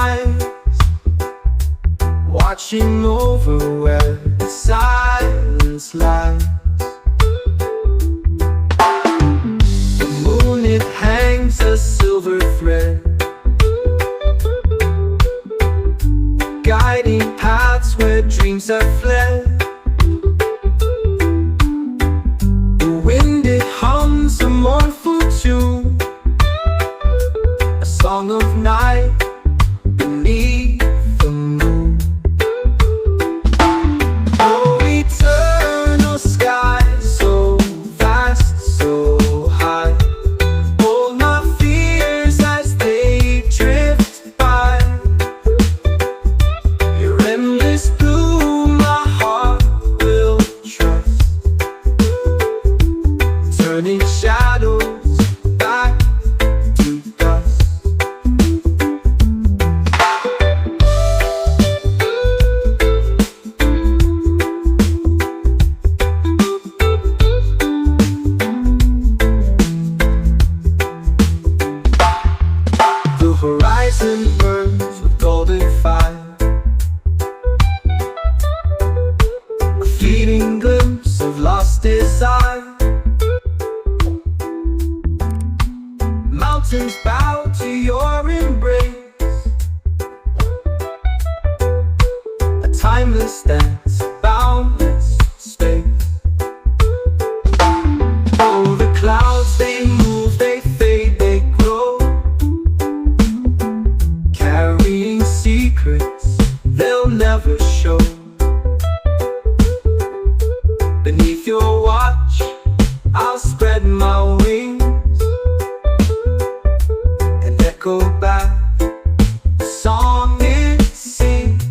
eyes, watching over where the silence lies. The moon, it hangs a silver thread, guiding paths where dreams have fled. The wind, it hums a mournful tune, a song of night beneath the moon. Oh, eternal sky, so vast, so high, hold my fears as they drift by. Your endless blue, my heart will trust, turning shadows back to dust. The horizon burns with golden fire, a fleeting glimpse of lost desire. Mountains bow to your embrace, a timeless dance, boundless space. Oh, the clouds, they move, they fade, they grow, carrying secrets they'll never show. Beneath your watch, I'll spread my wings and echo back the song it sings.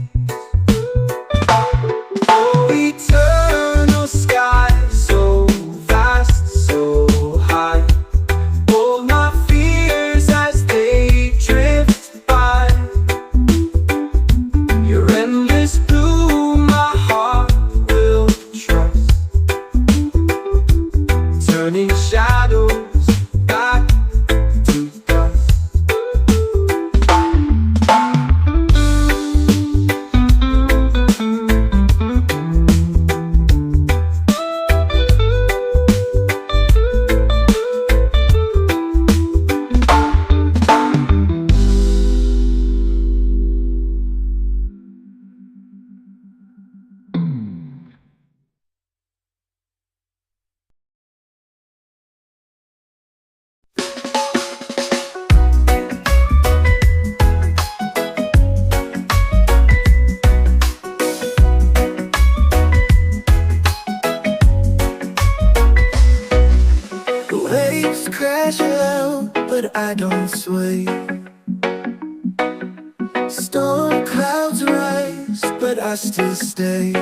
Oh, eternal sky, so vast, so high, hold my fears as they drift by. Your endless blue, my heart will trust, turning shadows back to dust. The waves crash out, but I don't sway. Storm clouds rise, but I still stay.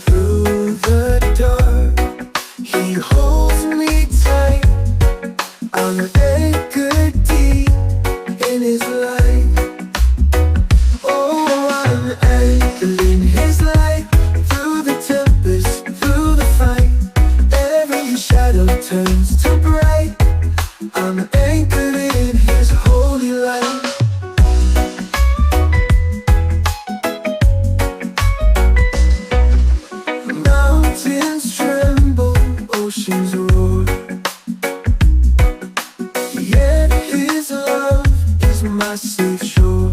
Through the dark, he holds me tight. I'm anchored deep in his light. Oh, I'm anchored in his light. Through the tempest, through the fight, every shadow turns to bright. I'm anchored in his holy light. Mountains tremble, oceans roar, yet his love is my safe shore.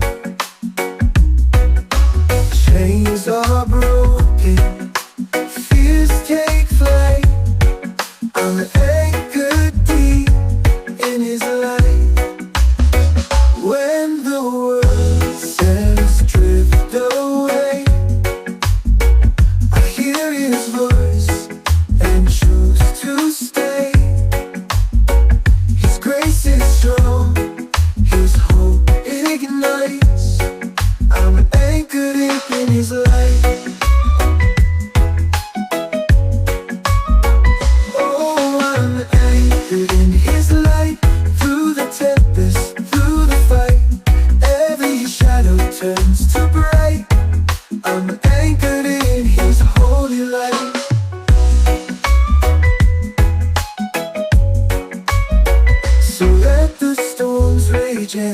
Chains are broken, fears take flight. I'm anchored deep in his light. When the world says drift away, I hear his voice and choose to stay. His grace is strong, his hope ignites. I'm anchored deep in his light. Oh, I'm anchored in his light. Through the tempest, through the fight,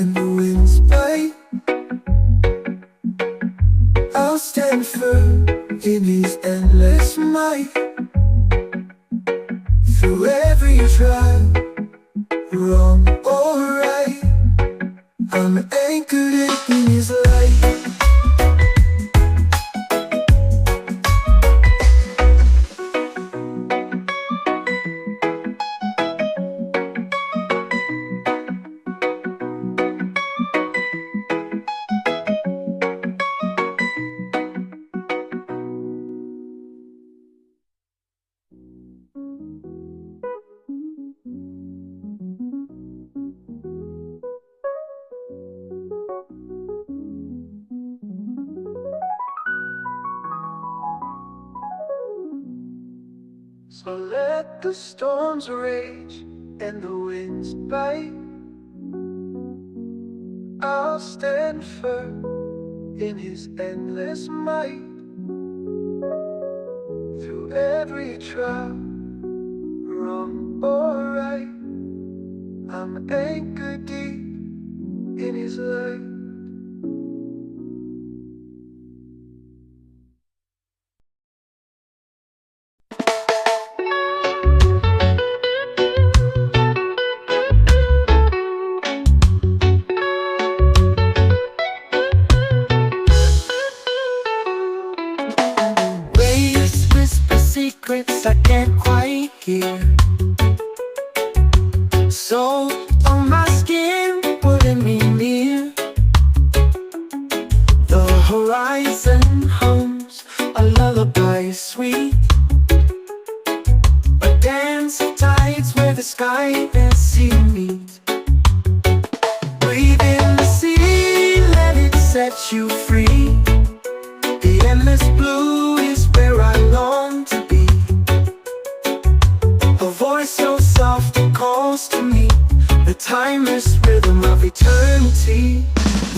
and the winds bite, I'll stand firm in His endless might. Through every trial, wrong or right, I'm anchored in His light. So let the storms rage and the winds bite, I'll stand firm in His endless might. Through every trial, wrong or right, I'm anchored deep in His light. Secrets I can't quite hear, so on my skin, pulling me near. The horizon hums a lullaby sweet, a dance of tides where the sky and sea meet. Breathe in the sea, let it set you free. The endless blue is where I long to be. A voice so soft it calls to me, the timeless rhythm of eternity.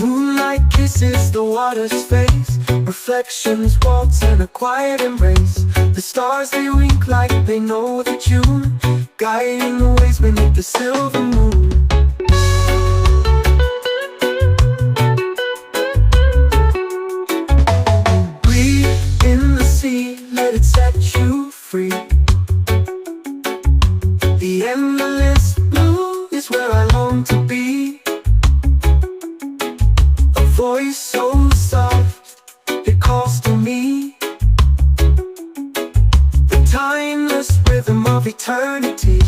Moonlight kisses the water's face, reflections waltz in a quiet embrace. The stars they wink like they know the tune, guiding the ways beneath the silver moon. Breathe in the sea, let it set you free. The endless blue is where I long to be. A voice so soft, it calls to me. The timeless rhythm of eternity.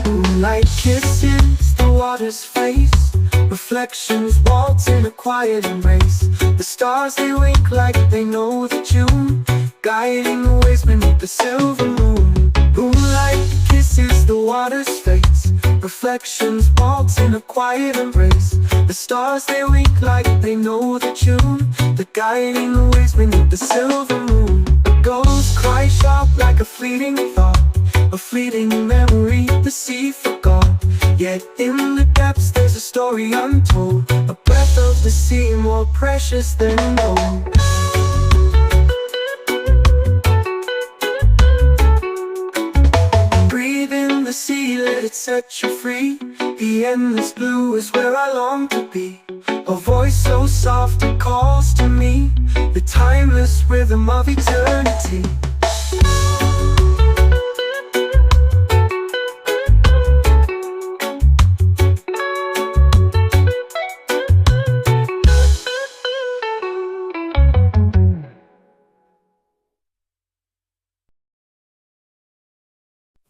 Moonlight kisses the water's face, reflections waltz in a quiet embrace. The stars they wink like they know the tune, guiding the ways beneath the silver moon. Moonlight kisses the water's face, reflections waltz in a quiet embrace. The stars they wink like they know the tune, the guiding the ways beneath the silver moon. The ghosts cry sharp like a fleeting thought, a fleeting memory the sea forgot. Yet in the depths there's a story untold, a breath of the sea more precious than gold. Breathe in the sea, let it set you free. The endless blue is where I long to be. A voice so soft it calls to me, the timeless rhythm of eternity.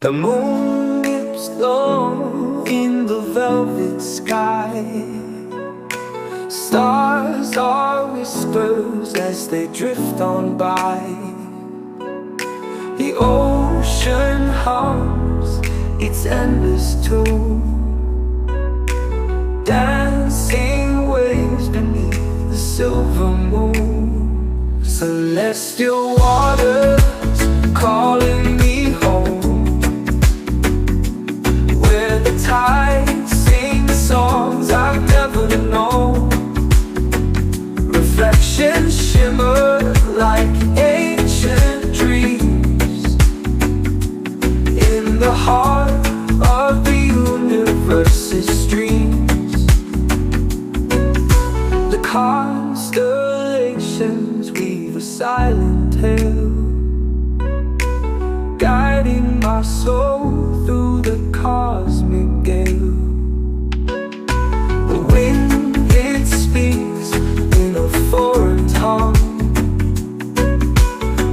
The moon dips low in the velvet sky. Stars are whispers as they drift on by. The ocean hums its endless tune, dancing waves beneath the silver moon. Celestial waters calling me home, the tides sing songs I've never known. Reflections oceans weave a silent tale, guiding my soul through the cosmic gale. The wind, it speaks in a foreign tongue,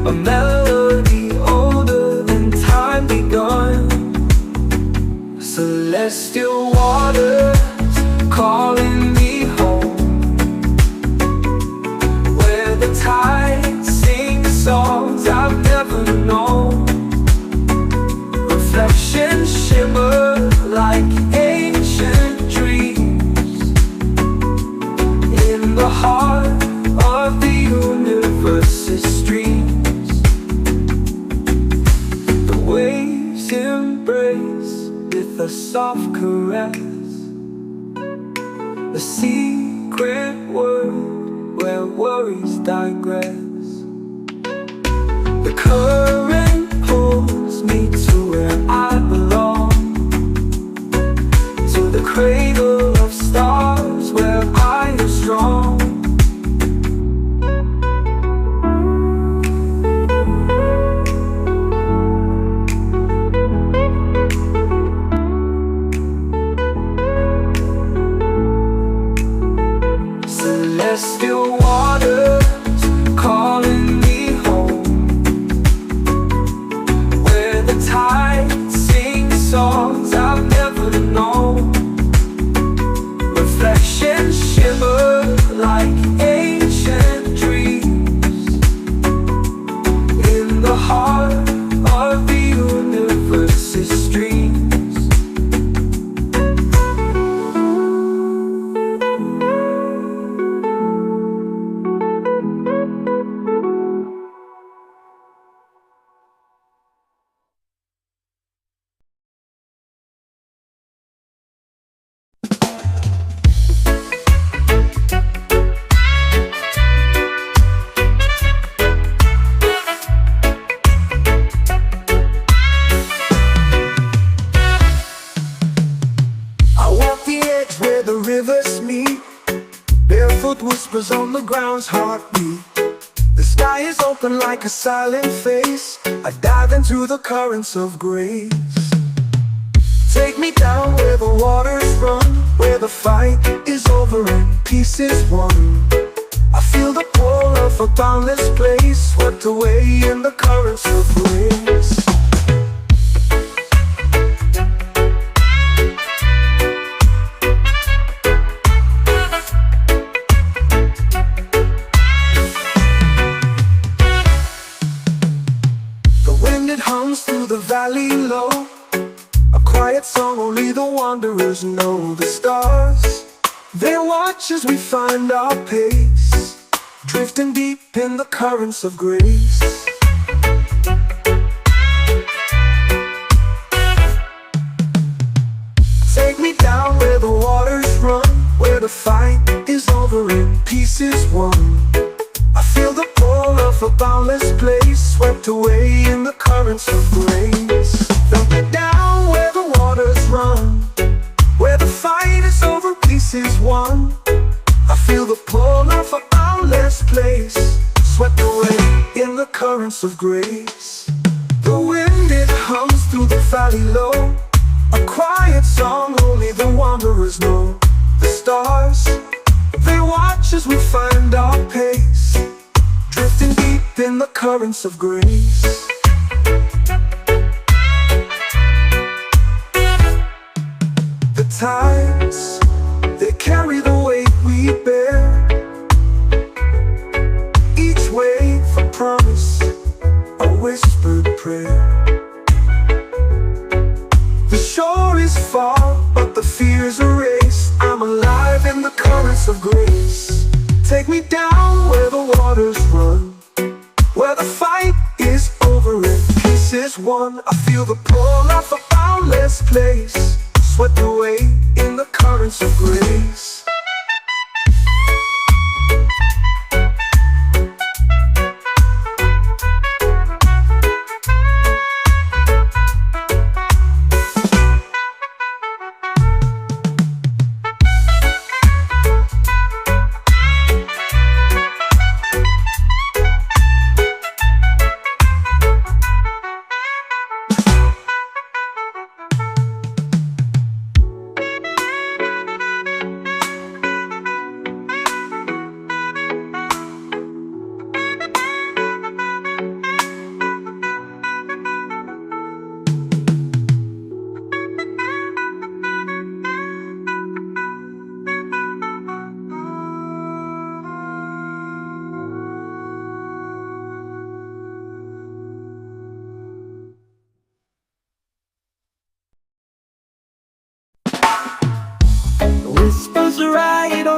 a melody older than time begun. Celestial waters calling me home, where the tide sings songs I've never known. Reflections shimmer like ancient dreams in the heart of the universe's streams. The waves embrace with a soft caress, the secret word where worries digress. The current pulls me to where I belong, to the cradle of stars where I am strong. Celestial waters calling me home, where the tide sings songs I've never known. Reflections shimmer like ancient dreams in the heart of the universe's streams. Rivers meet, barefoot whispers on the ground's heartbeat. The sky is open like a silent face. I dive into the currents of grace. Take me down where the waters run, where the fight is over and peace is won. I feel the pull of a boundless place, swept away in the currents of grace. Hums through the valley low, a quiet song only the wanderers know. The stars, they watch as we find our pace, drifting deep in the currents of grace. Take me down where the waters run, where the fight is over and peace is won. I feel the pull of a boundless place, swept away in the currents of grace. Dump me down where the waters run, where the fight is over, peace is won. I feel the pull of a boundless place, swept away in the currents of grace. The wind, it hums through the valley low, a quiet song only the wanderers know. The stars, they watch as we find our pace, drifting deep in the currents of grace. The tides, they carry the weight we bear, each wave a promise, a whispered prayer. The shore is far, but the fear's erased. I'm alive in the currents of grace. Take me down where the waters run, where the fight is over and peace is won. I feel the pull of a boundless place, swept away in the currents of grace.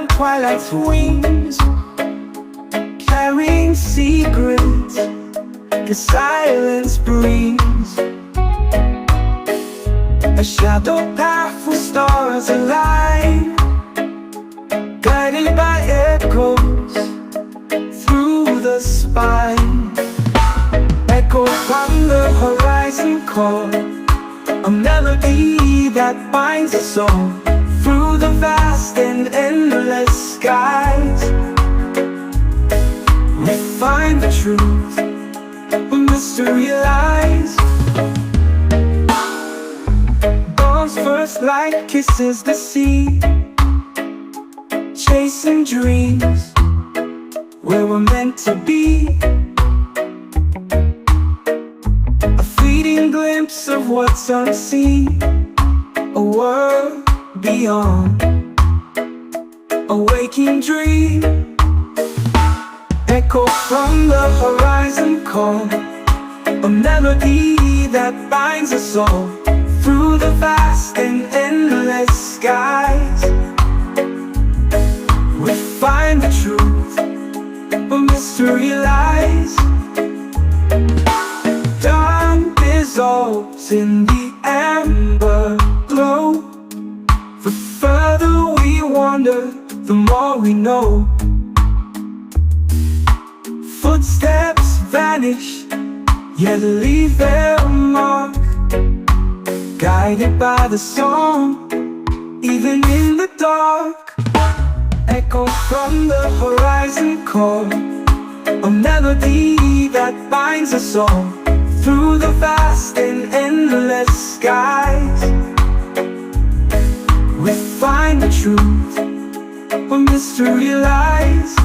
on twilight's wings, carrying secrets the silence brings. A shadow path with stars align, guided by echoes through the spine. Echoes from the horizon call, a melody that binds us all through the vast and endless skies. We find the truth where mystery lies. Dawn's first light kisses the sea, chasing dreams where we're meant to be. A fleeting glimpse of what's unseen, a world beyond, a waking dream. Echo from the horizon call, a melody that binds us all through the vast and endless skies. We find the truth where mystery lies. Dawn dissolves in the amber glow. The further we wander, the more we know. Footsteps vanish, yet leave their mark, guided by the song, even in the dark. Echo from the horizon call, a melody that binds us all through the vast and endless skies. We find the truth where mystery lies.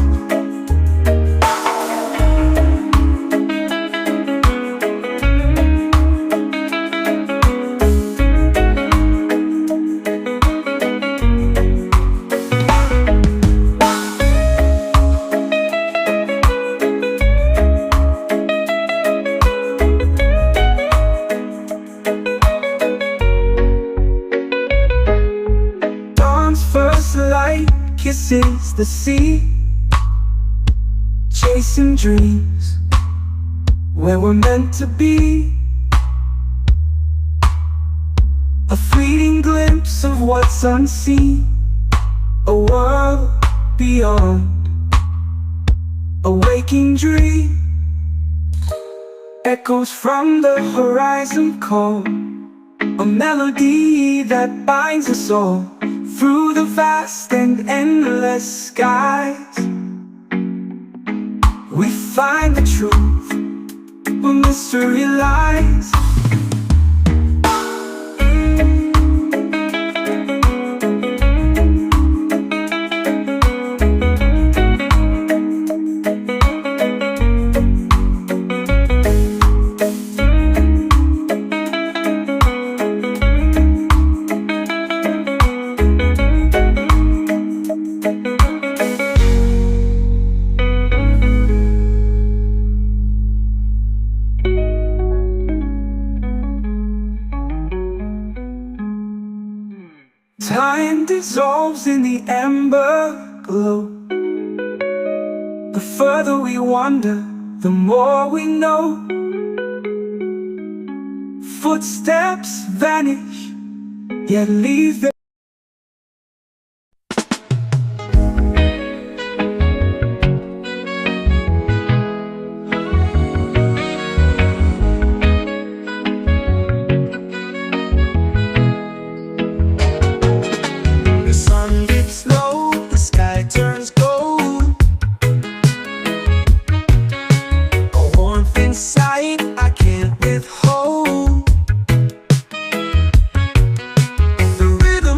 Kisses the sea, chasing dreams where we're meant to be. A fleeting glimpse of what's unseen, a world beyond, a waking dream. Echoes from the horizon call, a melody that binds us all through the vast and endless skies. We find the truth where mystery lies. Time dissolves in the amber glow. The further we wander, the more we know. Footsteps vanish, yet leave their the rhythm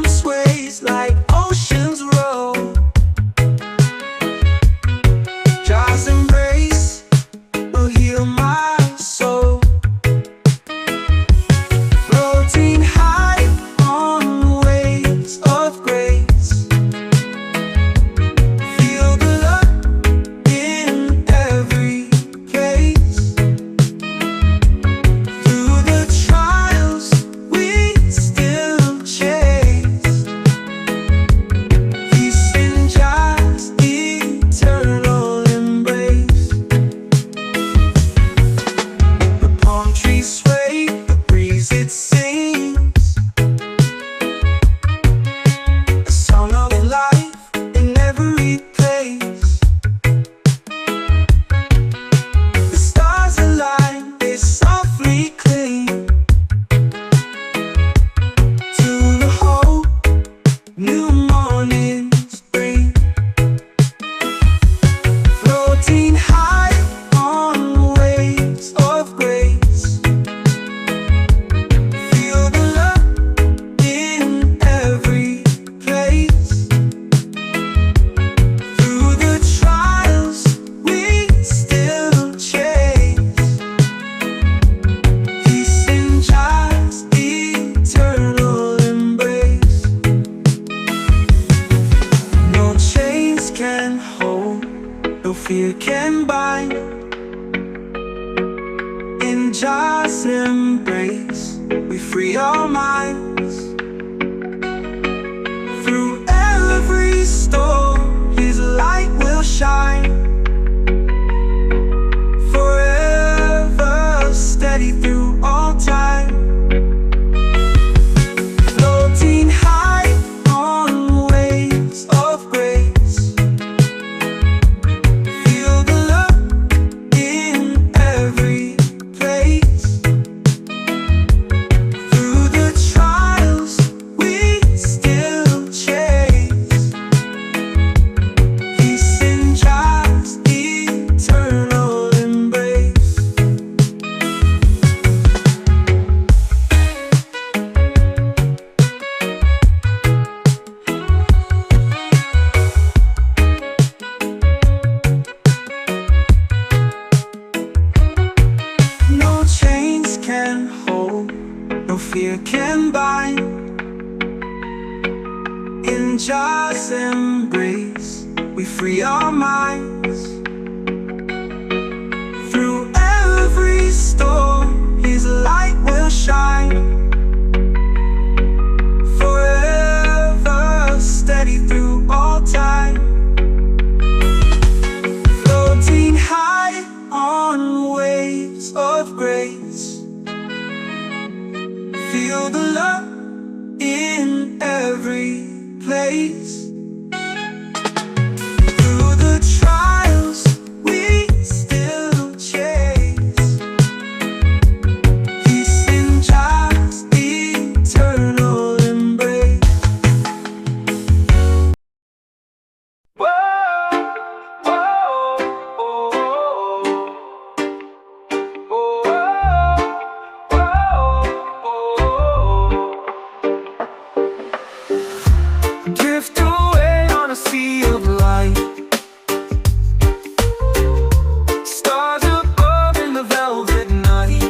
mind. In Jah's embrace, we free our minds. Through every storm, His light will shine. Forever steady through all time. Floating high on waves of grace. Feel the love in every place. Through the trials we still chase. Peace in Jah's eternal embrace. No chains can hold, no fear can bind. In Jah's embrace, we free our minds. Through every storm, His light will shine. Forever steady through all time. Floating high on waves of grace. Feel the love in every place. Through the trials we still chase. Peace in Jah's eternal embrace. Whoa, whoa, drift away on a sea of light. Stars above in the velvet night.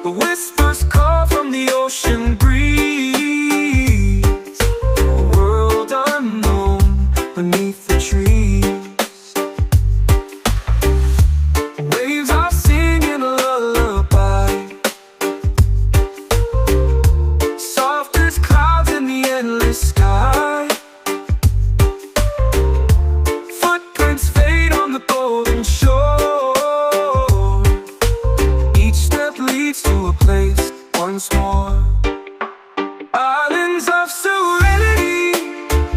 The whispers call from the ocean breeze. A world unknown beneath the trees. Waves are singing a lullaby. Soft as clouds in the endless sky. Footprints fade on the golden shore. Each step leads to a place once more. Islands of serenity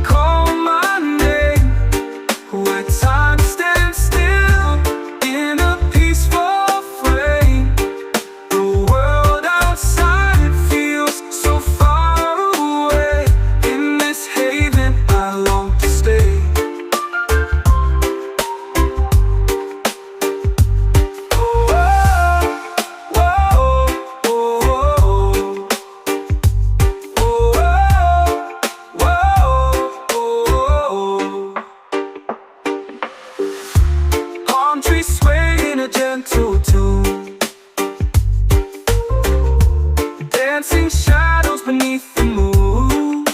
call my name. Where time stands still in a peaceful frame. The world outside feels so far away. In this haven I long to stay. Oh, whoa, palm trees sway in a gentle tune. Dancing shadows beneath the moon.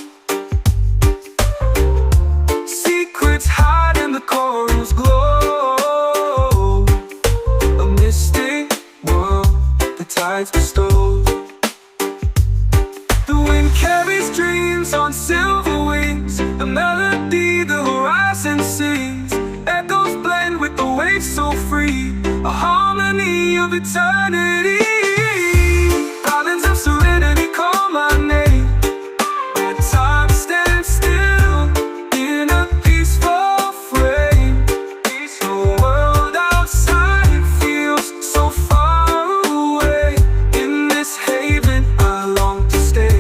Secrets hide in the coral's glow. A mystic world the tides bestow. The wind carries dreams on silver wings. A melody the horizon sings. Echoes blend with the waves so free. A harmony of eternity. Islands of serenity call my name. Where time stands still in a peaceful frame. The world outside feels so far away. In this haven I long to stay.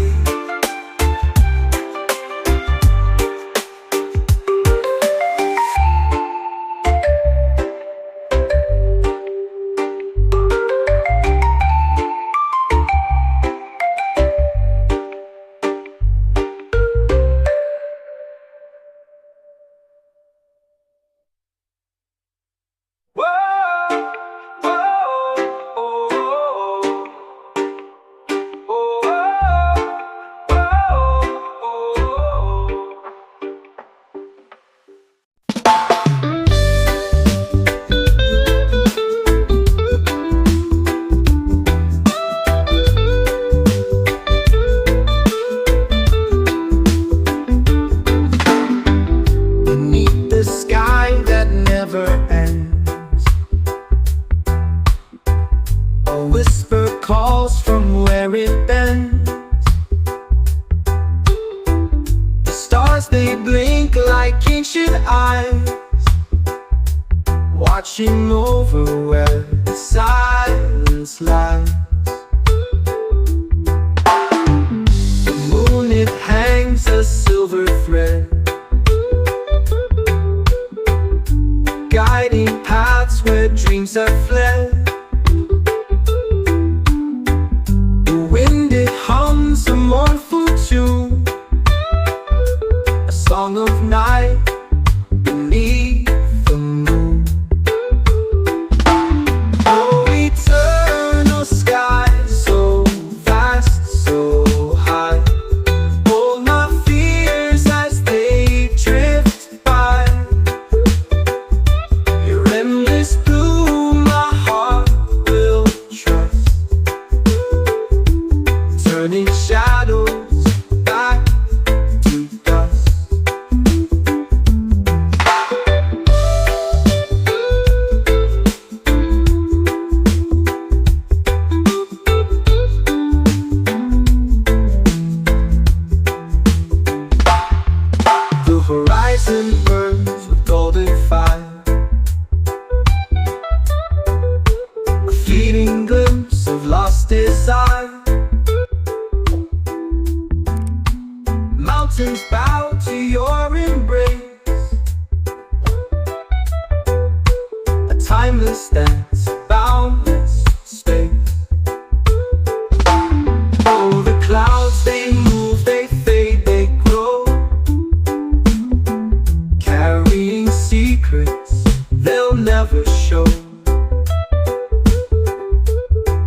watching over where the silence lies. The moon, it hangs a silver thread, guiding paths where dreams have fled. The wind, it hums a mournful tune, a song of night beneath the moon. Oh, eternal sky, so vast, so high, hold my fears as they drift by. Your endless blue, my heart will trust, turning shadows back to dust. The horizon burns with golden fire, a fleeting glimpse of lost desire. Mountains bow to your embrace, a timeless dance, boundless space. Oh, the clouds, they move, they fade, they grow, carrying secrets they'll never show.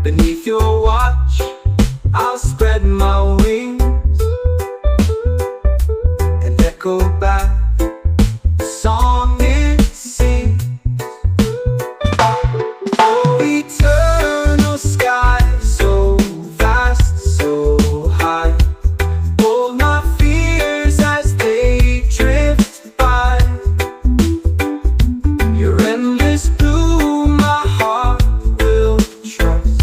Beneath your watch, I'll spread my wings and echo back the song it sings. Oh, eternal sky, so vast, so high, hold my fears as they drift by. Your endless blue, my heart will trust,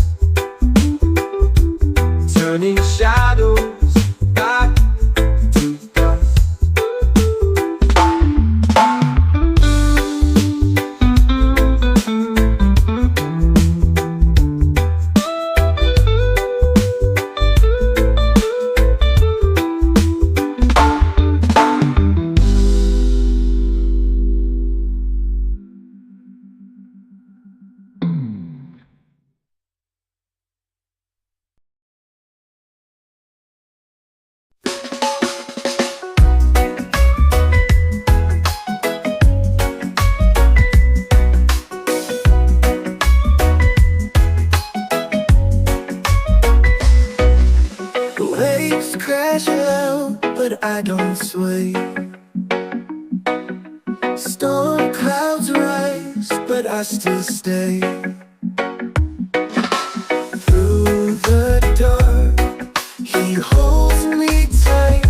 turning shadows back to dust. The waves crash loud, but I don't sway. Storm clouds rise, but I still stay. Through the dark, he holds me tight.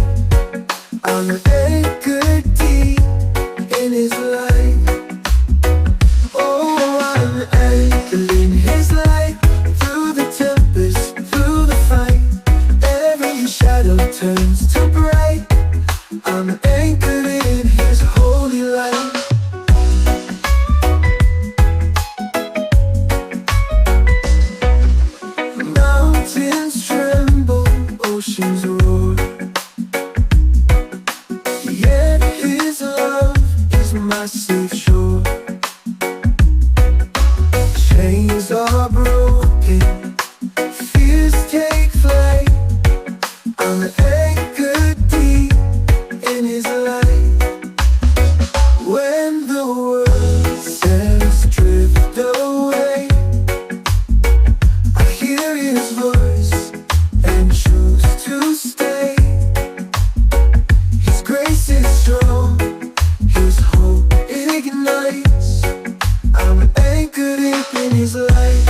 I'm anchored deep in his light. Oh, I'm anchored in his light. Through the tempest, through the fight, every shadow turns to bright. I'm anchored in his holy light. Mountains tremble, oceans roar, yet his love is my safe shore. Chains are broken, fears take flight. I'm anchored deep in his light. When the world says drift away, I hear his voice and choose to stay. His grace is strong, his hope ignites. I'm anchored deep in his light.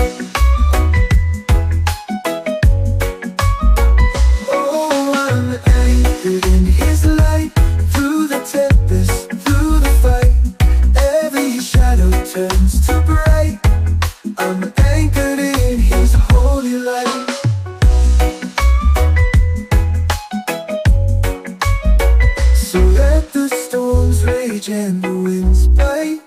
Oh, I'm anchored in his light. Through the tempest, through the fight, every shadow turns to bright. I'm anchored in his holy light. So let the storms rage and the winds bite.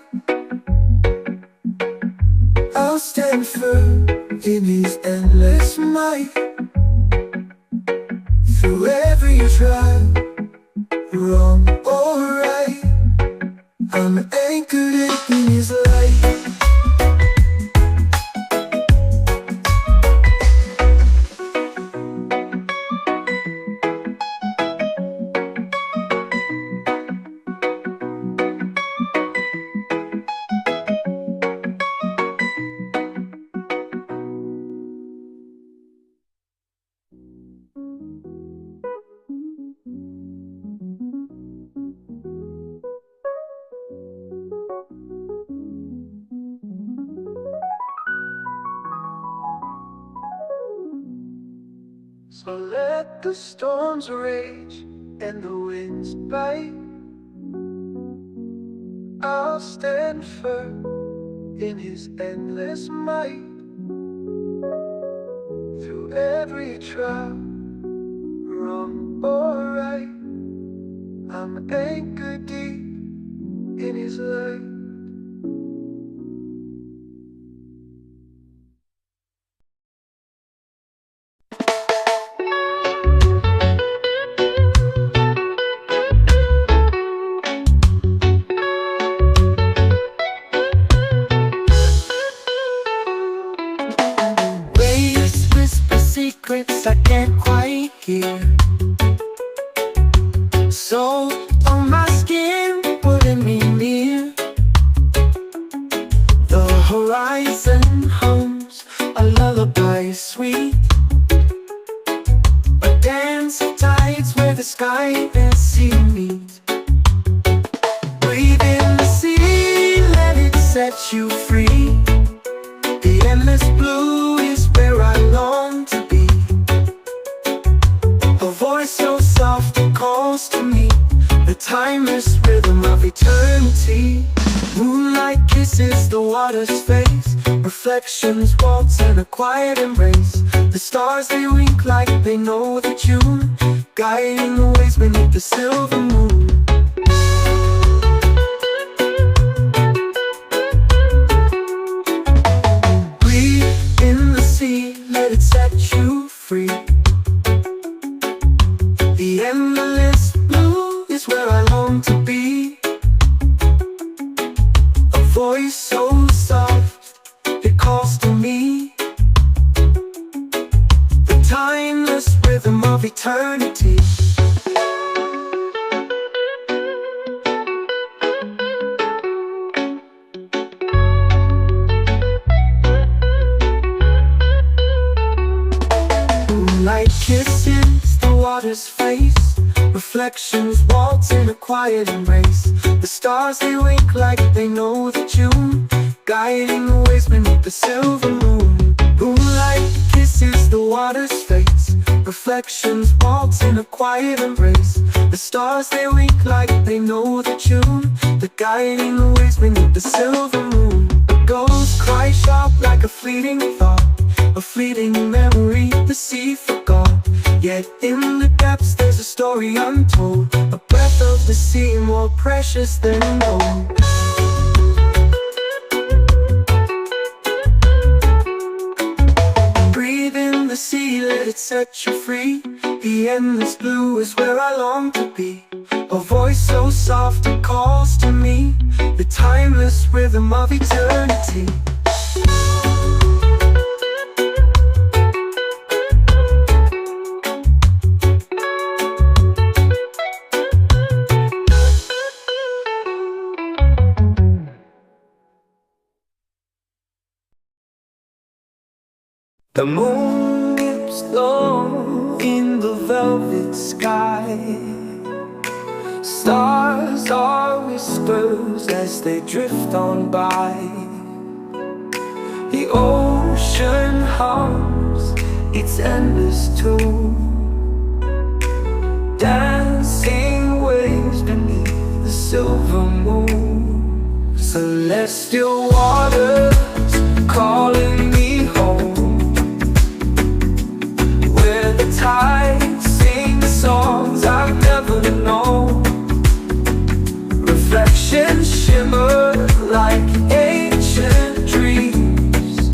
I'll stand firm in His endless might. Through every trial, wrong or right, I'm anchored in His light. So let the storms rage and the winds bite, I'll stand firm in His endless might. Through every trial, wrong or right, I'm anchored deep in His light. Secrets I can't quite hear, so on my skin, pulling me near. The horizon hums a lullaby sweet, a dance of tides where the sky and sea meet. Breathe in the sea, let it set you free. The endless blue is where I long to be. A voice so soft it calls to me, the timeless rhythm of eternity. Moonlight kisses the water's face, reflections waltz in a quiet embrace. The stars they wink like they know the tune, guiding the ways beneath the silver moon. Let it set you free. The endless blue is where I long to be. A voice so soft, it calls to me. The timeless rhythm of eternity. Light kisses the water's face, reflections waltz in a quiet embrace. The stars they wink like they know the tune, guiding the ways beneath the silver moon. Moonlight kisses the water's face, reflections waltz in a quiet embrace. The stars they wink like they know the tune, the guiding the ways beneath the silver moon. A ghost cries sharp like a fleeting thought, a fleeting memory the sea forgot. Yet in the depths there's a story untold, a breath of the sea more precious than gold. Breathe in the sea, let it set you free. The endless blue is where I long to be. A voice so soft it calls to me, the timeless rhythm of eternity. The moon dips low in the velvet sky. Stars are whispers as they drift on by. The ocean hums its endless tune, dancing waves beneath the silver moon. Celestial waters calling me home, the tides sing songs I've never known. Reflections shimmer like ancient dreams,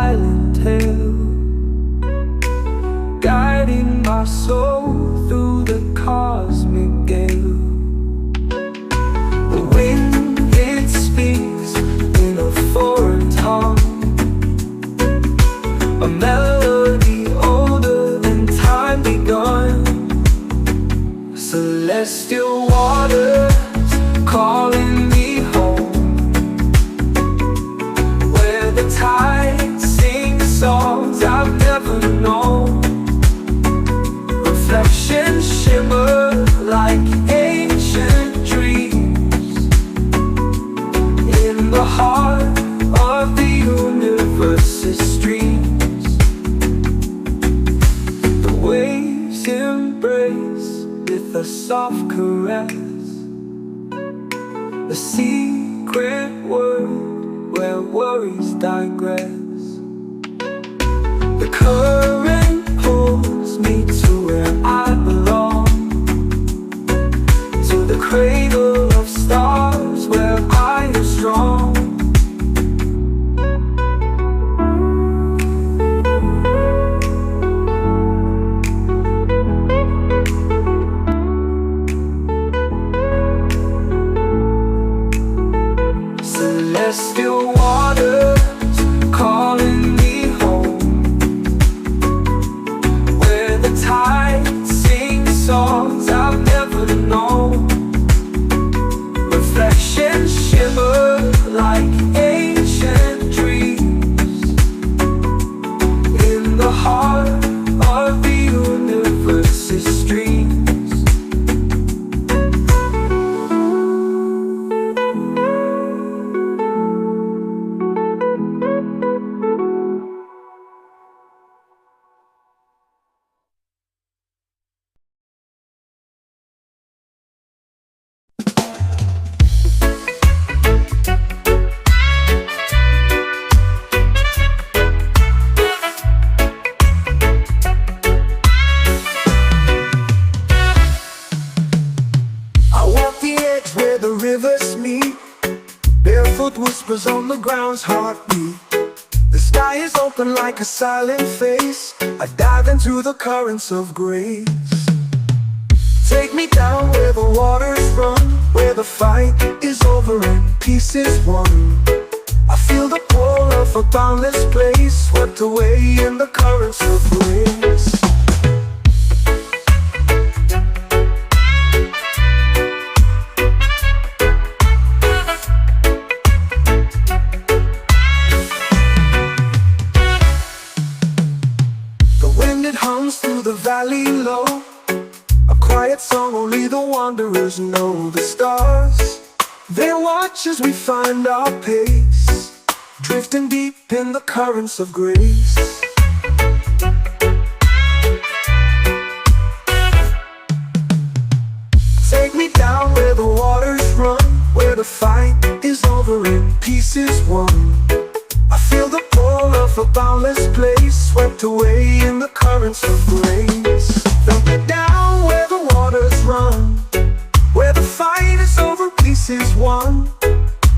silent tale, guiding my soul through the cosmic gale. The wind, it speaks in a foreign tongue, a melody older than time begun. Celestial waters calling me home, where the tides sing songs I've never known. Reflections shimmer like ancient dreams in the heart of the universe's streams. The waves embrace with a soft caress, a secret word where worries digress. The current pulls me to where I belong, to the cradle of stars where I am strong. Celestial waters calling me home, where the tides sing songs I've never known. Reflections shimmer like ancient dreams in the heart of the universe's streams. Whispers on the ground's heartbeat. The sky is open like a silent face. I dive into the currents of grace. Take me down where the waters run, where the fight is over and peace is won. I feel the pull of a boundless place, swept away in the currents of grace. Through the valley low, a quiet song only the wanderers know. The stars, they watch as we find our pace, drifting deep in the currents of grace. Take me down where the waters run, where the fight is over and peace is won. I feel the pull of a boundless place, swept away in the currents of grace. Dump me down where the waters run, where the fight is over, peace is won.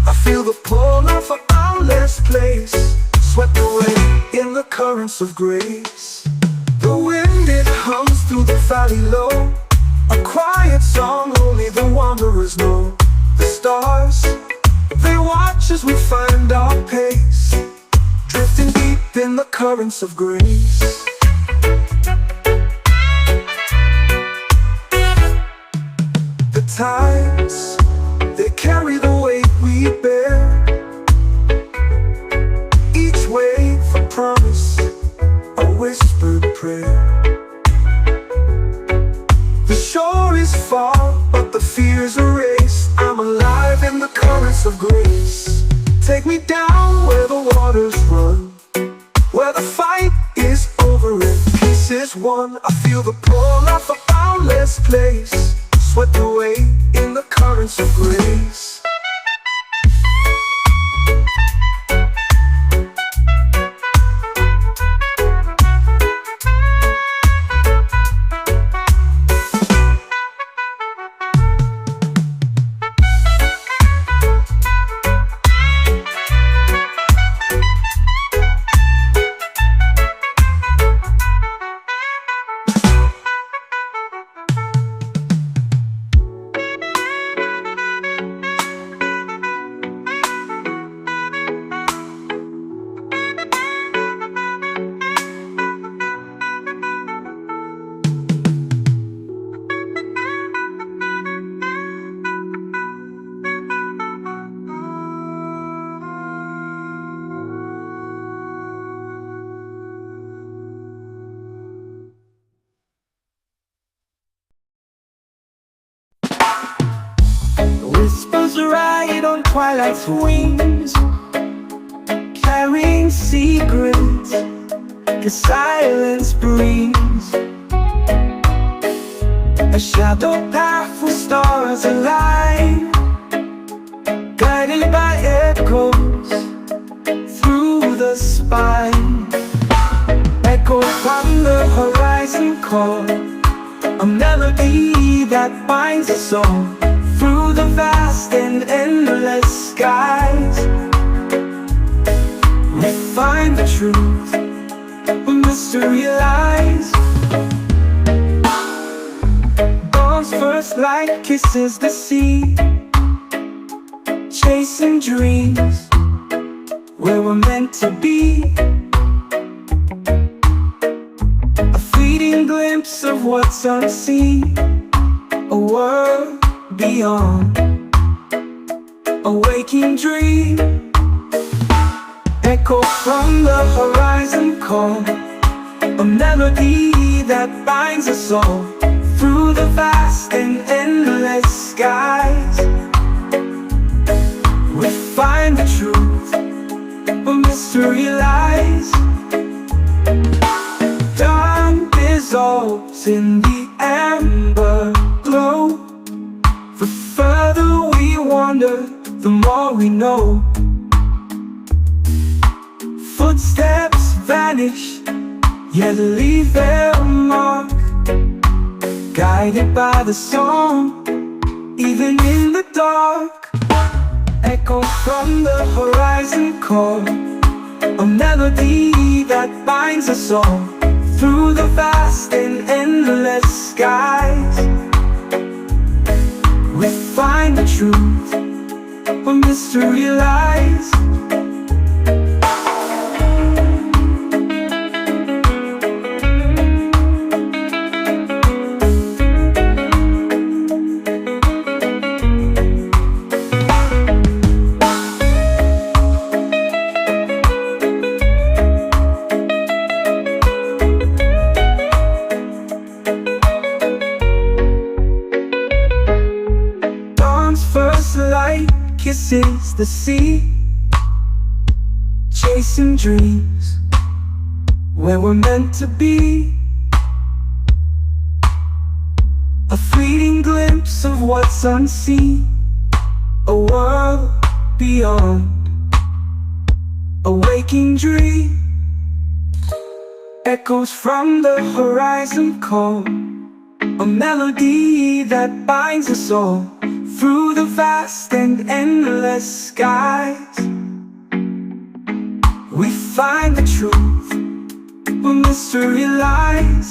I feel the pull of a boundless place, swept away in the currents of grace. The wind, it hums through the valley low, a quiet song only the wanderers know. The stars, they watch as we find our pace, drifting deep in the currents of grace. The tides, they carry the weight we bear, each wave a promise, a whispered prayer. The shore is far, but the fear's erased. I'm alive in the currents of grace. Take me down where the waters run, where the fight is over and peace is won. I feel the pull of a boundless place, swept away in the currents of grace. on twilight's wings, carrying secrets the silence brings. A shadow path with stars align, guided by echoes through the spine. Echoes from the horizon call, a melody that binds us all through the vast and endless skies. We find the truth where mystery lies. Dawn's first light kisses the sea, chasing dreams where we're meant to be. A fleeting glimpse of what's unseen, a world beyond, a waking dream. Echo from the horizon call, a melody that binds us all through the vast and endless skies. We find the truth where mystery lies. Dawn dissolves in the amber glow. The further we wander, the more we know. Footsteps vanish, yet leave their mark, guided by the song, even in the dark. Echo from the horizon call, a melody that binds us all through the vast and endless skies. We find the truth where mystery lies. Kisses the sea, chasing dreams where we're meant to be. A fleeting glimpse of what's unseen, a world beyond, a waking dream. Echoes from the horizon call, a melody that binds us all through the vast and endless skies. We find the truth where mystery lies.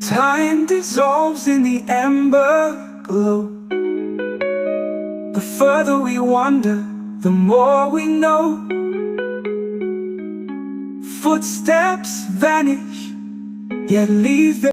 Time dissolves in the amber glow. The further we wander, the more we know. Footsteps vanish, yet leave their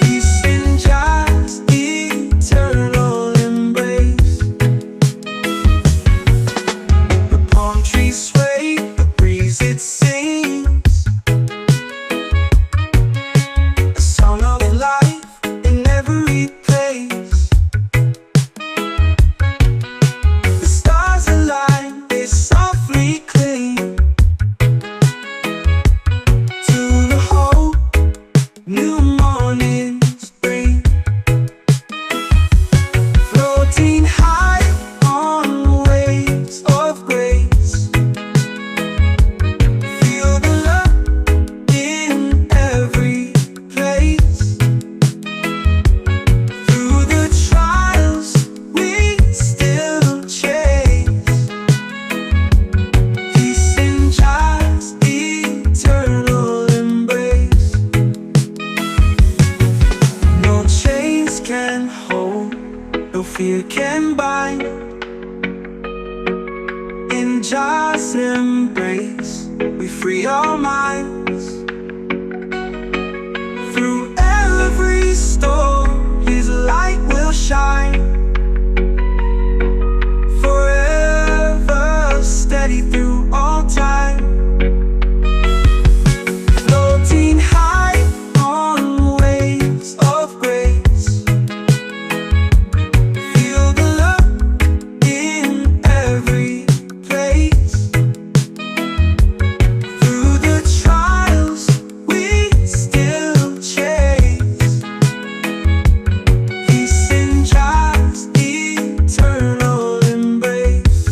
Peace and joy. Just embrace, we free our minds. Through every storm, His light will shine. Forever steady through all time. Floating high on waves of grace. Feel the love in every place. Through the trials we still chase. Peace in just eternal embrace.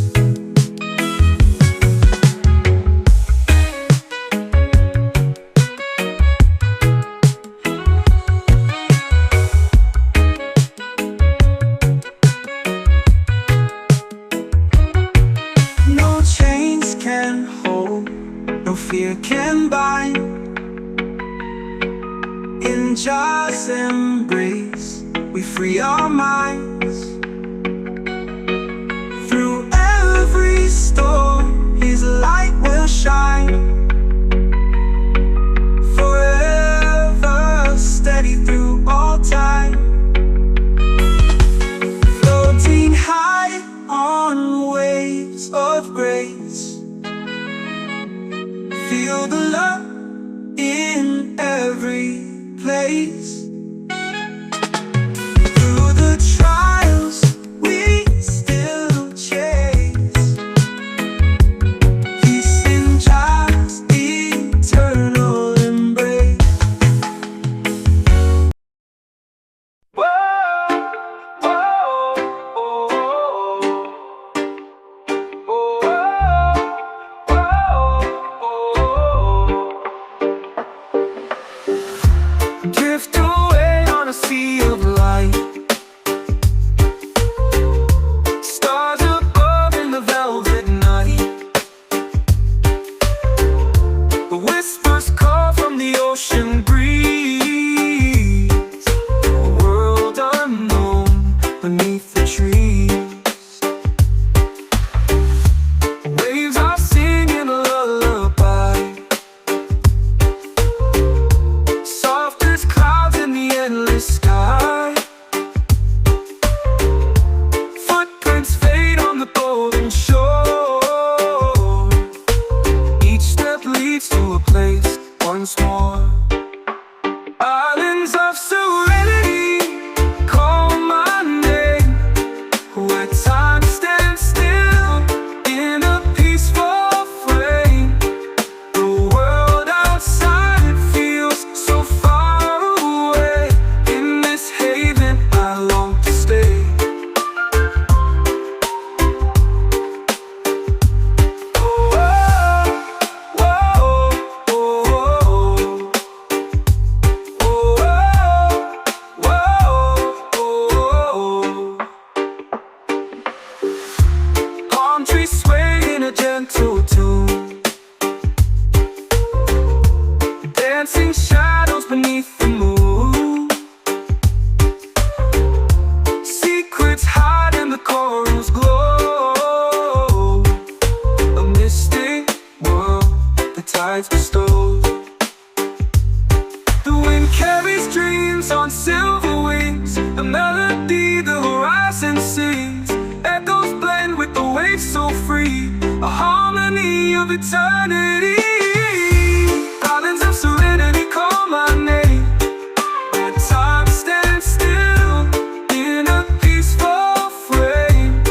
No chains can hold, no fear can bind. In just embrace, we free our minds. Through every storm, His light will shine. Forever steady through all time. Floating high on waves of grace. Feel the love in every place. Through the trials we still chase. Peace in just eternal embrace. Whoa, whoa, drift away on a sea of light. Stars above in the velvet night. The whispers call from the ocean breeze. A world unknown beneath the trees. Waves are singing a lullaby. Soft as clouds in the endless sky. Footprints fade on the golden shore. Each step leads to a place once more. Islands of serenity call my name, where time stands still in a peaceful frame. The world outside feels so far away. In this haven I long to stay. Oh, oh, oh, oh, oh, oh. Palm trees sway in a gentle tune. Dancing shadows beneath the moon. Secrets hide in the coral's glow. A mystic world the tides bestow. The wind carries dreams on silver wings. A melody the horizon sings. Echoes blend with the waves so free. A harmony of eternity. Islands of serenity call my name, where time stands still in a peaceful frame.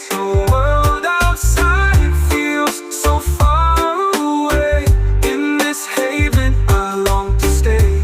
The world outside feels so far away. In this haven I long to stay.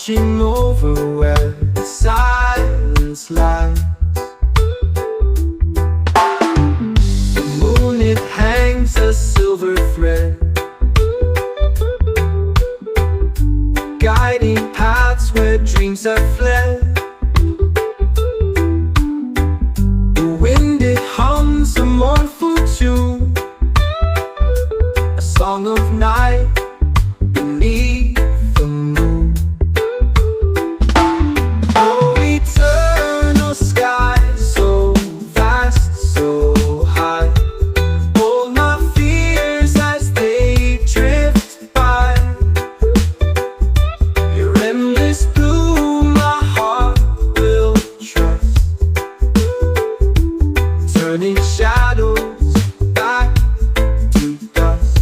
washing over where the silence lies. The moon, it hangs a silver thread, guiding paths where dreams have fled. The wind, it hums a mournful tune, a song of night beneath the moon. Oh, eternal sky, so vast, so high, hold my fears as they drift by. Your endless blue, my heart will trust, turning shadows back to dust.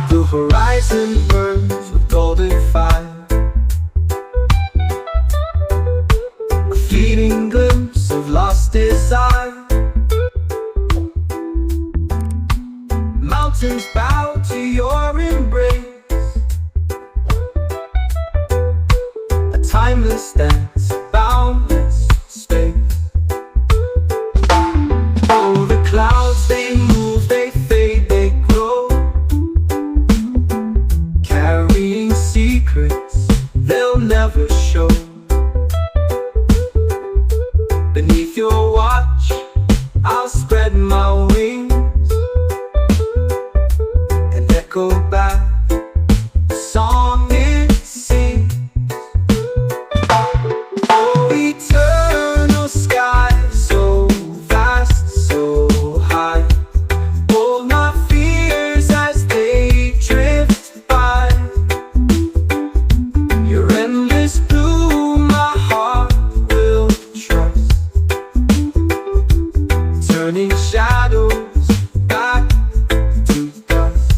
The horizon burns with golden fire, a fleeting glimpse of lost desire. Mountains bow to your embrace, a timeless dance, boundless space. Oh, the clouds, they move, they fade, they grow, carrying secrets they'll never show. Beneath your watch, I'll spread my wings and echo back the song it sings. Oh, eternal sky, so vast, so high, hold my fears as they drift by. Your endless blue, my heart will trust, turning shadows back to dust.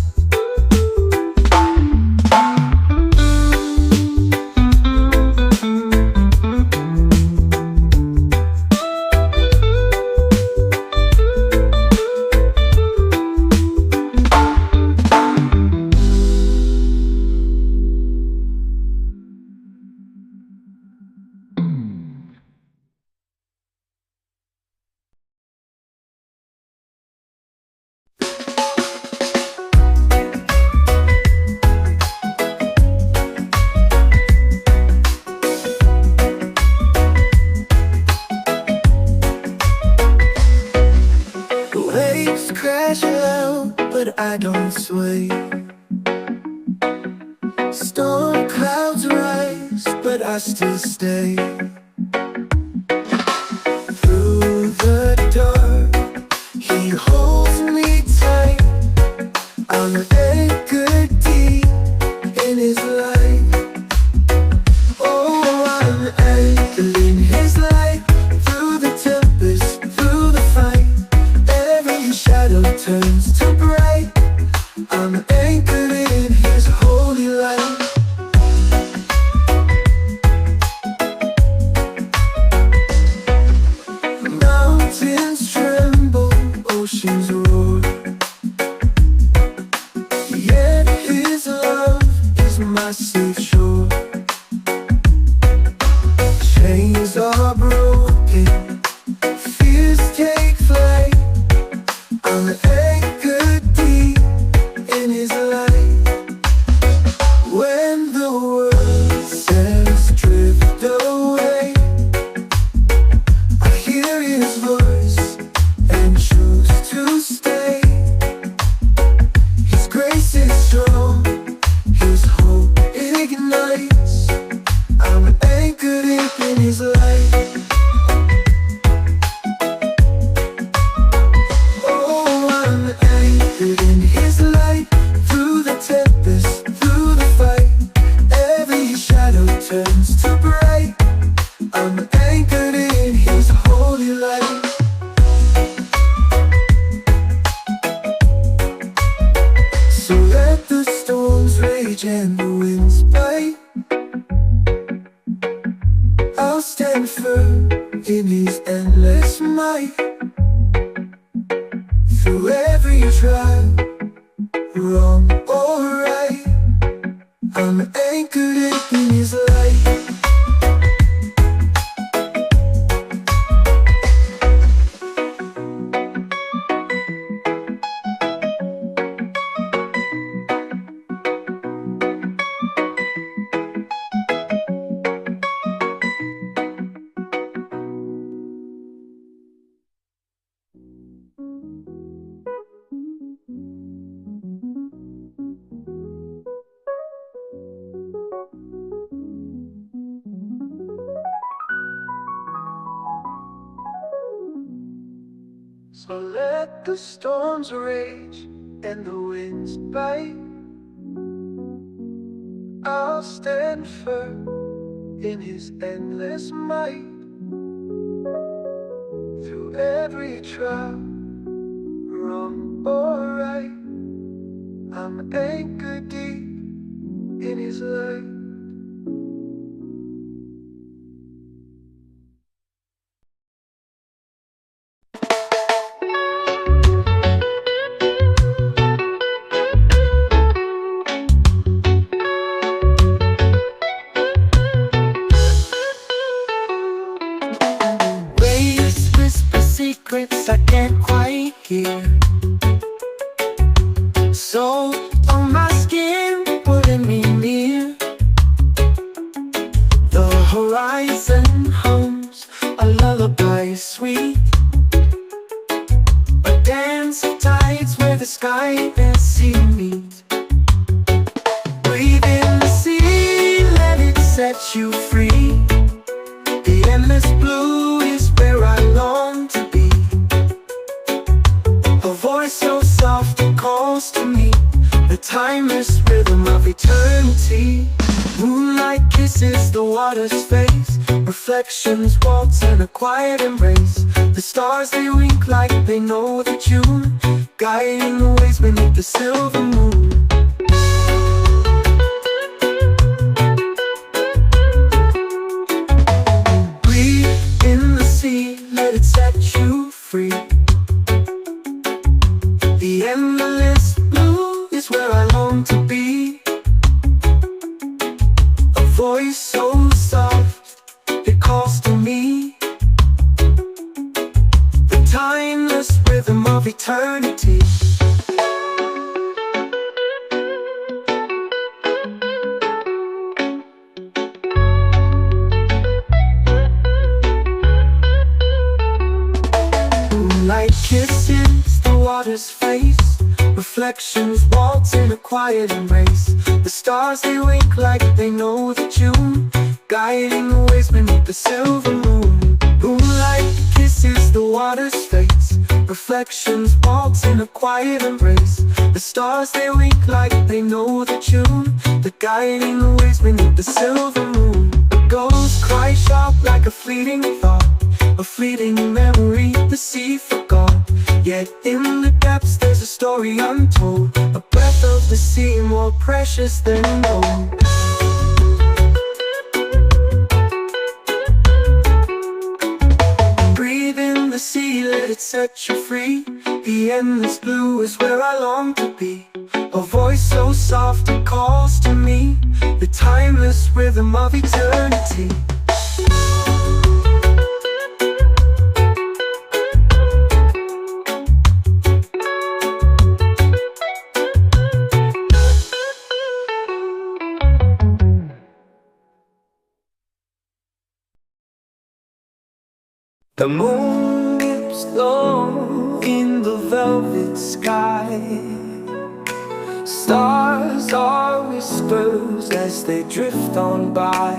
The waves crash out, but I don't sway. Storm clouds rise, but I still stay. Through the dark, he holds me tight. I'm anchored deep in his light. Oh, I'm anchored in his light. Through the tempest, through the fight, every shadow turns to bright. I'm anchored in his holy light. Mountains tremble, oceans roar, yet his love is my safe shore. Chains are broken, fears take flight. I'm anchored deep in his light. When the world says drift away, I hear his voice and choose to stay. His grace is strong, his hope ignites. I'm anchored deep in his light. Oh, I'm anchored in his light. Through the tempest, through the fight, every shadow turns to bright. I'm anchored in his holy light. So let the storms rage and the winds bite. I'll stand firm in His endless might. Through every trial, wrong or right, I'm anchored in His light. So let the storms rage and the winds bite, I'll stand firm in His endless might. Through every trial, wrong or right, I'm anchored deep in His light. Secrets I can't quite hear, so on my skin, pulling me near. The horizon hums a lullaby sweet, a dance of tides where the sky and sea meet. Breathe in the sea, let it set you free. The endless blue is where I long to be. A voice so soft it calls to me, the timeless rhythm of eternity. Moonlight kisses the water's face, reflections waltz in a quiet embrace. The stars they wink like they know the tune, guiding the ways beneath the silver moon. Breathe in the sea, let it set you free. The endless blue is where I long to be. A voice so soft, it calls to me. The timeless rhythm of eternity. Moonlight kisses the water's face, reflections waltz in a quiet embrace. The stars they wink like they know the tune, guiding the ways beneath the silver moon. Moonlight kisses the water's face, reflections waltz in a quiet embrace. The stars they wink like they know the tune, they're guiding the ways beneath the silver moon. The ghosts cry sharp like a fleeting thought, a fleeting memory the sea forgot. Yet in the depths there's a story untold, a breath of the sea more precious than gold. Breathe in the sea, let it set you free. The endless blue is where I long to be. A voice so soft it calls to me, the timeless rhythm of eternity. The moon dips low in the velvet sky. Stars are whispers as they drift on by.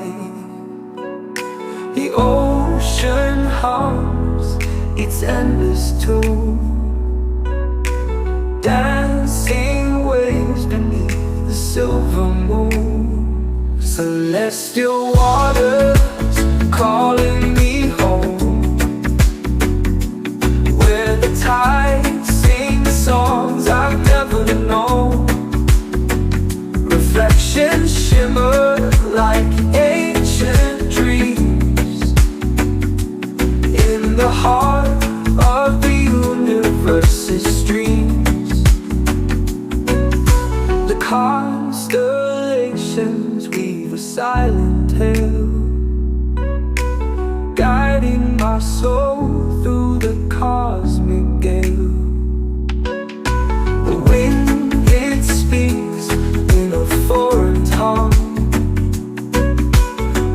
The ocean hums its endless tune, dancing waves beneath the silver moon. Celestial waters calling me home, the tide sings songs I've never known. Reflections shimmer like ancient dreams, our soul through the cosmic gale. The wind, it speaks in a foreign tongue,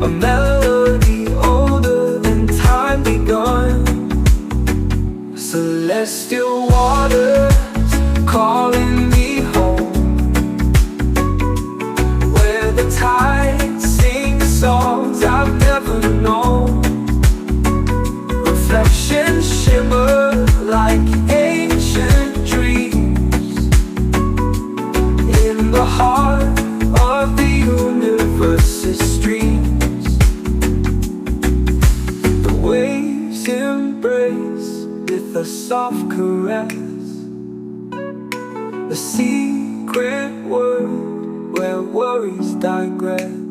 a melody older than time begun. Celestial waters calling me home, where the tides sing songs I've never known. Reflections shimmer like ancient dreams in the heart of the universe's streams. The waves embrace with a soft caress, the secret word where worries digress.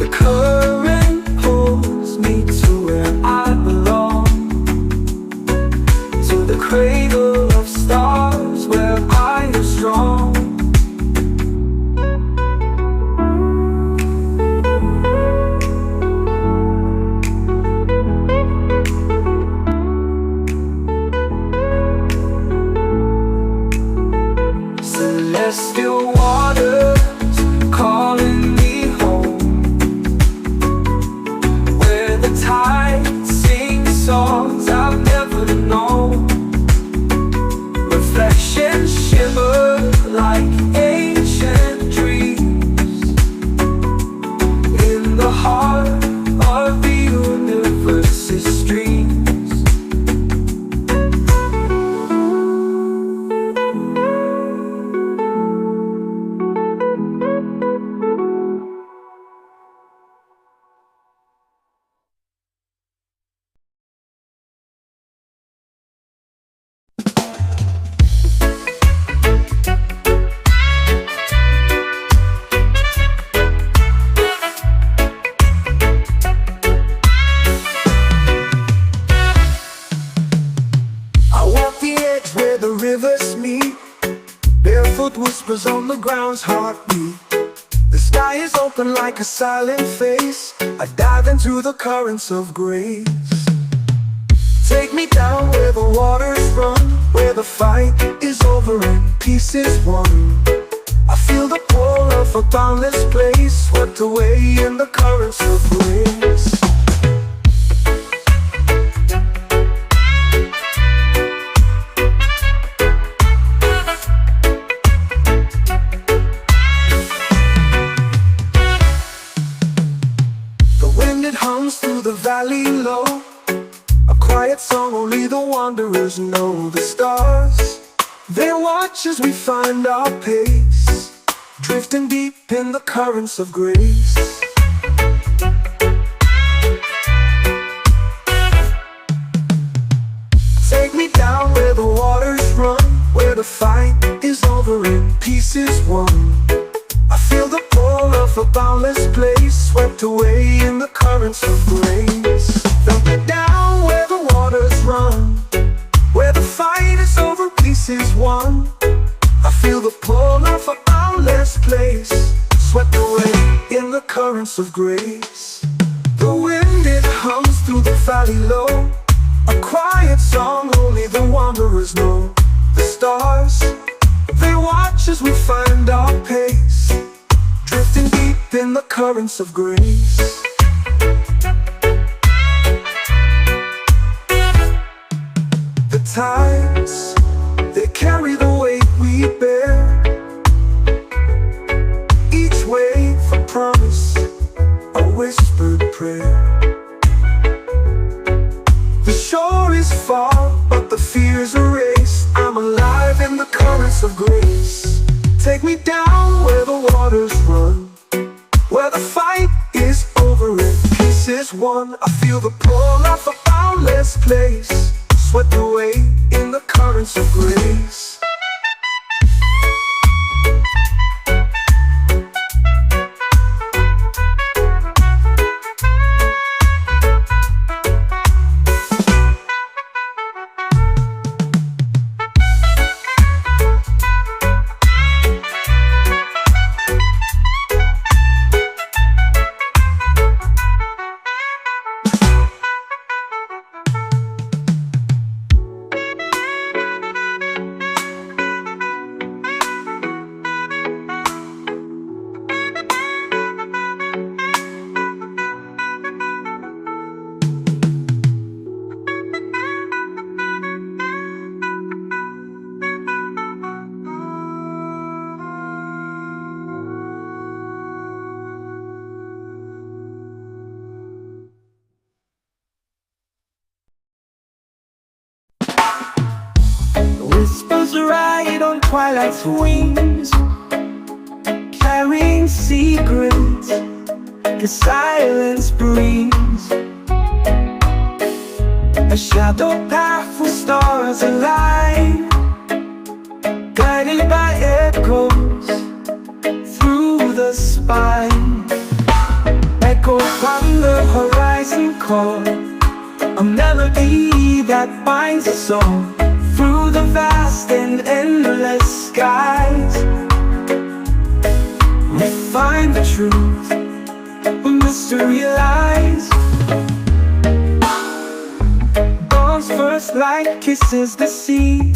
The current pulls me to where I belong, to the cradle of stars where I am strong. Celestial waters calling me home, where the tides sing songs I've never known. Reflections shimmer like ancient dreams in the heart of the universe's streams. Rivers meet, barefoot whispers on the ground's heartbeat. The sky is open like a silent face. I dive into the currents of grace. Take me down where the waters run, where the fight is over and peace is won. I feel the pull of a boundless place, swept away in the currents of grace. Through the valley low, a quiet song only the wanderers know. The stars, they watch as we find our pace, drifting deep in the currents of grace. Take me down where the waters run, where the fight is over and peace is won. I feel the pull of a boundless place, swept away in the currents of grace. Dump me down where the waters run, where the fight is over, peace is won. I feel the pull of a boundless place, swept away in the currents of grace. The wind, it hums through the valley low, a quiet song only the wanderers know. The stars, they watch as we find our pace, drifting deep in the currents of grace. The tides, they carry the weight we bear, each wave a promise, a whispered prayer. The shore is far, but the fear's erased. I'm alive in the currents of grace. Take me down where the waters run, where the fight is over and peace is won. I feel the pull of a boundless place, swept away in the currents of grace. glide on twilight's wings, carrying secrets the silence brings. A shadow path with stars align, guided by echoes through the spine. Echo from the horizon call, a melody that binds us all through the vast and endless skies. We find the truth where mystery lies. Dawn's first light kisses the sea,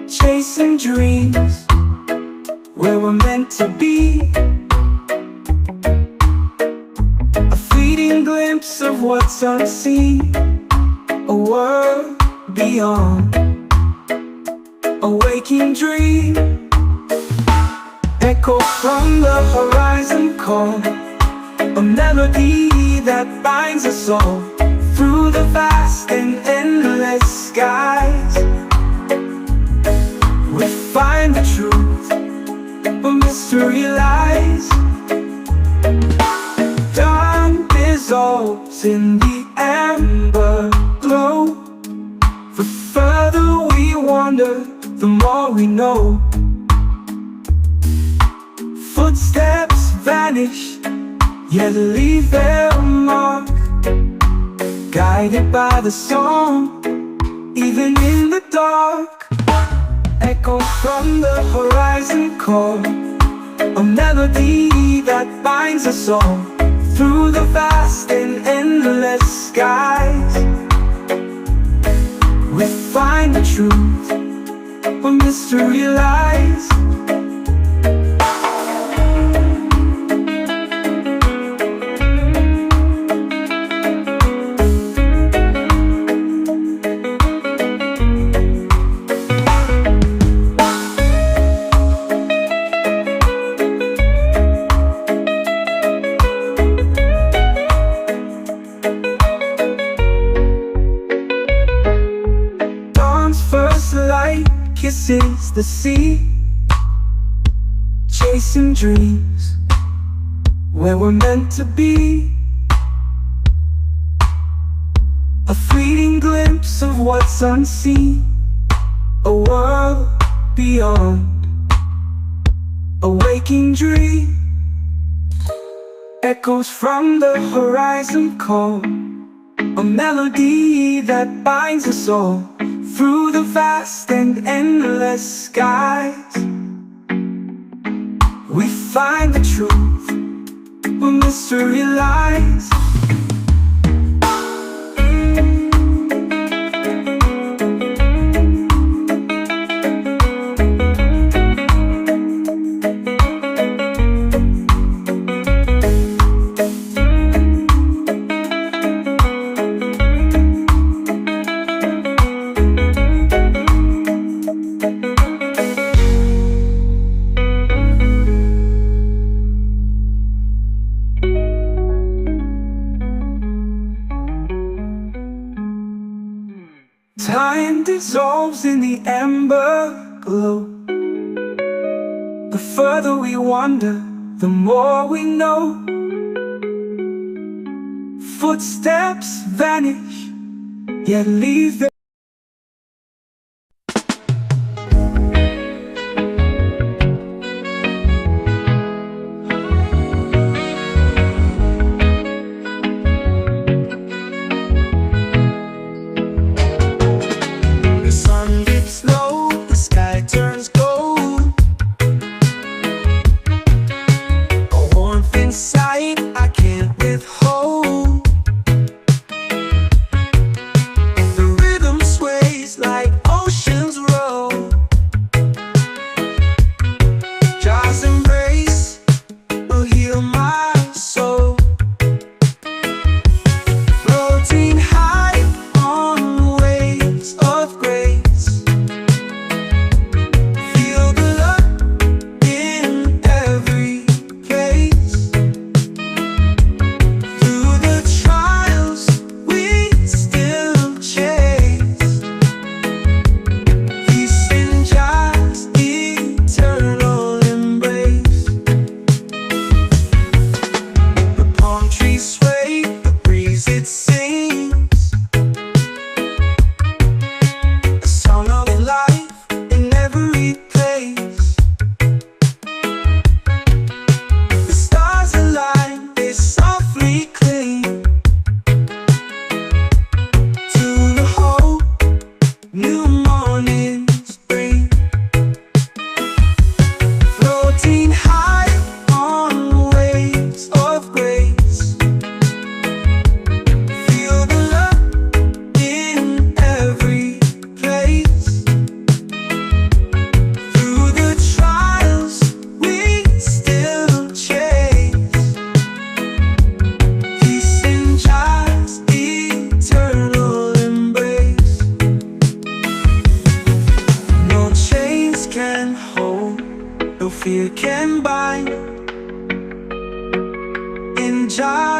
chasing dreams where we're meant to be. A fleeting glimpse of what's unseen, a world beyond, a waking dream. Echo from the horizon call, a melody that binds us all through the vast and endless skies. We find the truth where mystery lies. Dawn dissolves in the amber glow. The further we wander, the more we know. Footsteps vanish, yet leave their mark, guided by the song, even in the dark. Echo from the horizon call, a melody that binds us all through the vast and endless skies. We find the truth where mystery lies. Kisses the sea, chasing dreams where we're meant to be. A fleeting glimpse of what's unseen, a world beyond, a waking dream. Echoes from the horizon call, a melody that binds us all through the vast and endless skies. We find the truth where mystery lies. Time dissolves in the amber glow. The further we wander, the more we know. Footsteps vanish, yet leave their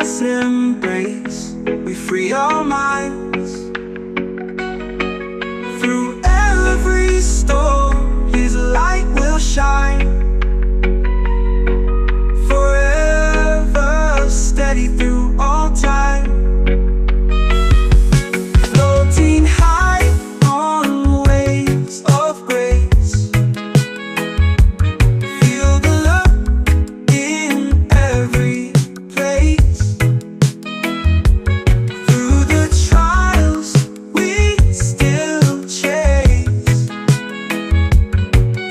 jazz embrace, we free our minds. Through every storm, His light will shine. Forever steady through all time. Floating high on waves of grace. Feel the love in every place. Through the trials we still chase.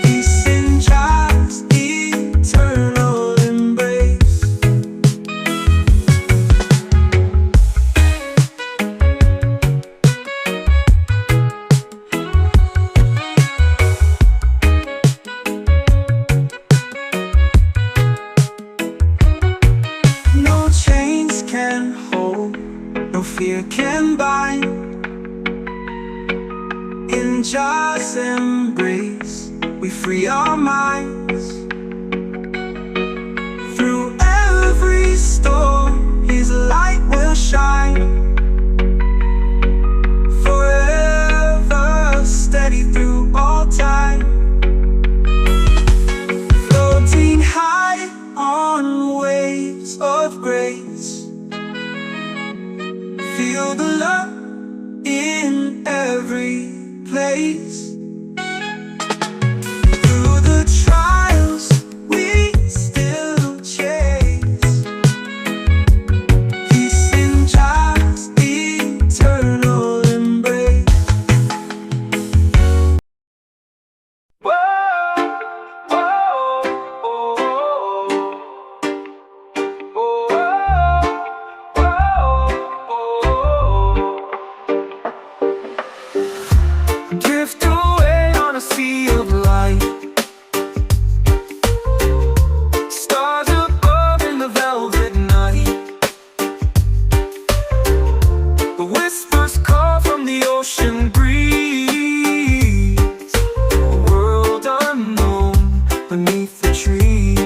Peace in God's eternal embrace. No chains can hold, no fear can bind. In God's embrace, we free our minds. Through every storm, His light will shine. Forever steady through all time. Floating high on waves of grace. Feel the love in every place. Through the trials we still chase. Peace in God's eternal embrace. Drift away on a sea of light. Stars above in the velvet night. The whispers call from the ocean breeze. A world unknown beneath the trees.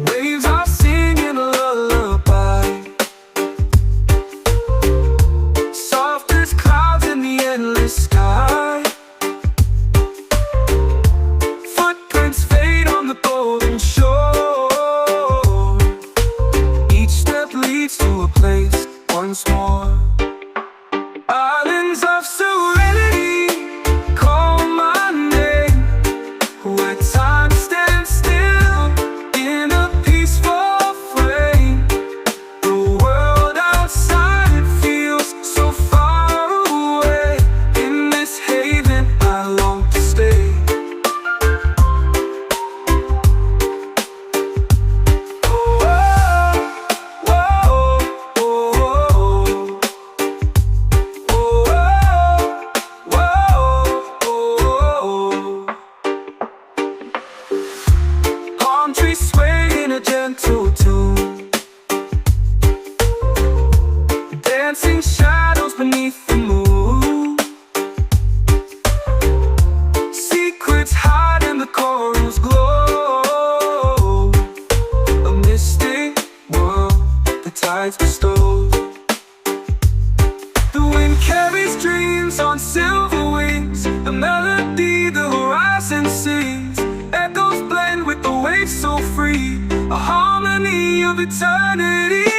Waves are singing a lullaby. Soft as clouds in the endless sky. Footprints fade on the golden shore. Each step leads to a place once more. Islands of serenity call my name, where time stands still in a peaceful frame. The world outside feels so far away. In this haven I long to stay. Oh, oh, oh, oh, oh, oh. Palm trees sway in a gentle tune. Dancing shadows beneath the moon. Secrets hide in the coral's glow. A mystic world the tides bestow. The wind carries dreams on silver wings. A melody the horizon sings. Echoes blend with the waves so free. A harmony of eternity.